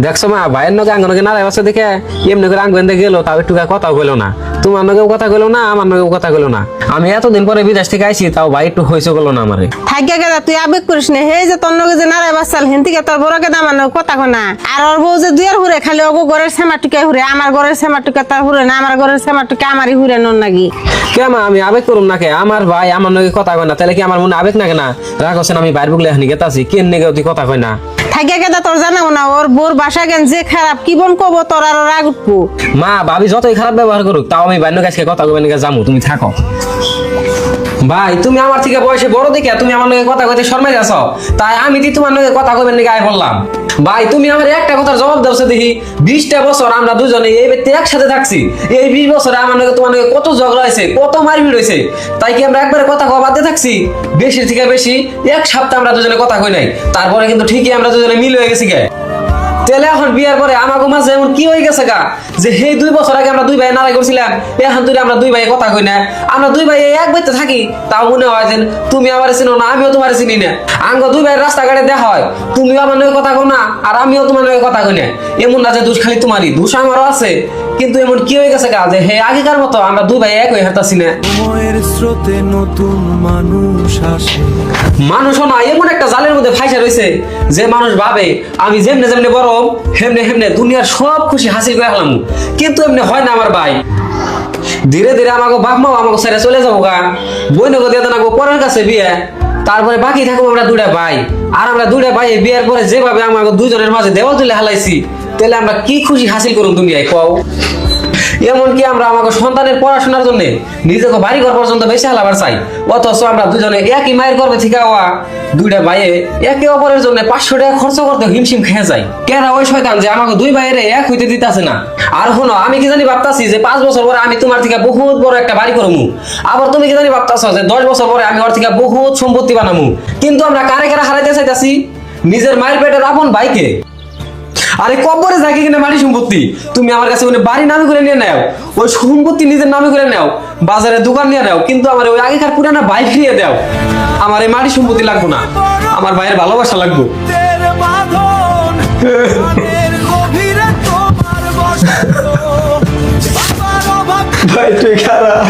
দেখছো মা ভাইয়ের নগে আঙ্গনকে নাড়াই বাচ্চা দেখে এমনি করে আঙ্গন গেলো তাও একটু কথা কইলো না, তোমার নগেও কথা কইলো না, আমার নগেও কথা কইলো না। আমি এতদিন পরে বিদেশ থেকে আইছি তাও ভাই একটু হয়েছে গেলো না আমারে। থাকিয়া গেদা তুই আবেগ করিস না, হে যে তোর নগে যে নারাই বাসাল হেন থেকে তোর বড় গেদা আমার কথা কয় না। আর ওর বউ যে দুয়ার হুরে খালি ওগো ঘরের সেমাটুকে হুরে, আমার ঘরের সেমাটুকে তার হুরে না, আমার ঘরের সেমাটুকে আমারই হুরে নন নাকি। কে মা আমি আবেগ করুম না কে? আমার ভাই আমার নগে কথা কয় না, তাহলে কি আমার মনে আবেগ নাকি না? রাগ হচ্ছে আমি বাইর বুকলে হানি গেতাছি কেন নেগে তুই কথা কয় না? থাকিয়া গেদা তোর জানাবো না ওর বোর বাসা জ্ঞান যে খারাপ কি বোন কব তোর আর রাগ উঠবো। মা ভাবি যতই খারাপ ব্যবহার করুক তাও আমি বাইর নগে আজকে কথা কইবেন নাকি জামু, তুমি থাকো। ভাই তুমি আমার থেকে বয়সে বড় দেখে তুমি আমার লগে কথা কইতে শর্মাই যাচ্ছ, তাই আমি কি তোমার লগে কথা কইবেন নাকি আয় বললাম। ভাই তুমি আমার একটা কথার জবাব দাওছে দেখি, 20টা বছর আমরা দুজনে এই ব্যক্তি একসাথে থাকছি, এই 20 বছরে আমার লগে তোমার লগে কত ঝগড়া হয়েছে, কত মারপিট হয়েছে, তাই কি আমরা একবারে কথা কওয়া বাদ দিয়ে থাকছি? বেশির থেকে বেশি 1 সপ্তাহ আমরা দুজনে কথা কই নাই, তারপরে কিন্তু ঠিকই আমরা দুজনে মিল হয়ে গেছি গে। তেলে এখন বিয়ার পরে আমাকে মাঝে এমন কি হয়ে গেছে গা যে সেই 2 বছর আগে আমরা 2 ভাই নারাই করছিলাম, এখন তুই আমরা 2 ভাই কথা কই না, আমরা 2 ভাই এক বাড়িতে থাকি, তাও মনে হয় যে তুমি আমার চিনো না আমিও তোমার চিনি না। আঙ্গ 2 ভাই রাস্তাঘাটে দেখা হয়, তুমিও আমার লগে কথা কও না আর আমিও তোমার লগে কথা কই না। এমন না যে দোষ খালি তোমারই, দোষ আমারও আছে, কিন্তু এমন কি হয়ে গেছে গা যে হে আগেকার মতো আমরা 2 ভাই এক হয়ে হাঁটাছি না। সময়ের স্রোতে নতুন মানুষ আসে, মানুষও না এমন একটা জালের মধ্যে ফাইসা রয়েছে যে মানুষ ভাবে আমি যেমনে যেমনে বড় হেমনে হেমনে দুনিয়ার সব খুশি হাসিল করে হলাম, কিন্তু এমনি হয় না আমার ভাই। ধীরে ধীরে আমাকে বাপ মাও আমাকে ছেড়ে চলে যাবো গা, বইনকে দিয়ে দেন পরের কাছে বিয়ে, তারপরে বাকি থাকবো আমরা 2টা ভাই। আর আমরা 2টা ভাই বিয়ের পরে যেভাবে আমাকে দুজনের মাঝে দেওয়াল তুলে হালাইছি, তাহলে আমরা কি খুশি হাসিল করুন দুনিয়ায় কও? এমনকি আমরা আমাকে সন্তানের পড়াশোনার জন্য নিজেকে বাড়ি ঘর পর্যন্ত বেশি হালাবার চাই, অথচ আমরা দুজনে একই মায়ের গর্ভে থেকে হওয়া 2টা ভাইয়ে একে অপরের জন্য 500 টাকা খরচ করতে হিমশিম খেয়ে যায়। কেন ওই শয়তান যে আমাকে 2 ভাইয়ের এক হইতে দিতেছে না? আর শোনো আমি কি জানি ভাবতাছি যে 5 বছর পরে আমি তোমার থেকে বহুত বড় একটা বাড়ি করবো, আবার তুমি কি জানি ভাবতাছো যে 10 বছর পরে আমি ওর থেকে বহুত সম্পত্তি বানাবো। কিন্তু আমরা কারে কারে হারাইতে চাইতাছি? নিজের মায়ের পেটের আপন ভাইকে। আরে কবরে যাকে কিনা বাড়ি সম্পত্তি তুমি আমার কাছে ওই বাড়ি নামে করে নিয়ে নাও, ওই সম্পত্তি নিজের নামে করে নাও, বাজারে দোকান নিয়ে নাও, কিন্তু আমার ওই আগেকার পুরানা বাইক ফিরিয়ে দাও। আমার এই বাড়ি সম্পত্তি লাগবো না, আমার ভাইয়ের ভালোবাসা লাগবো। ভাই তুই খারাপ।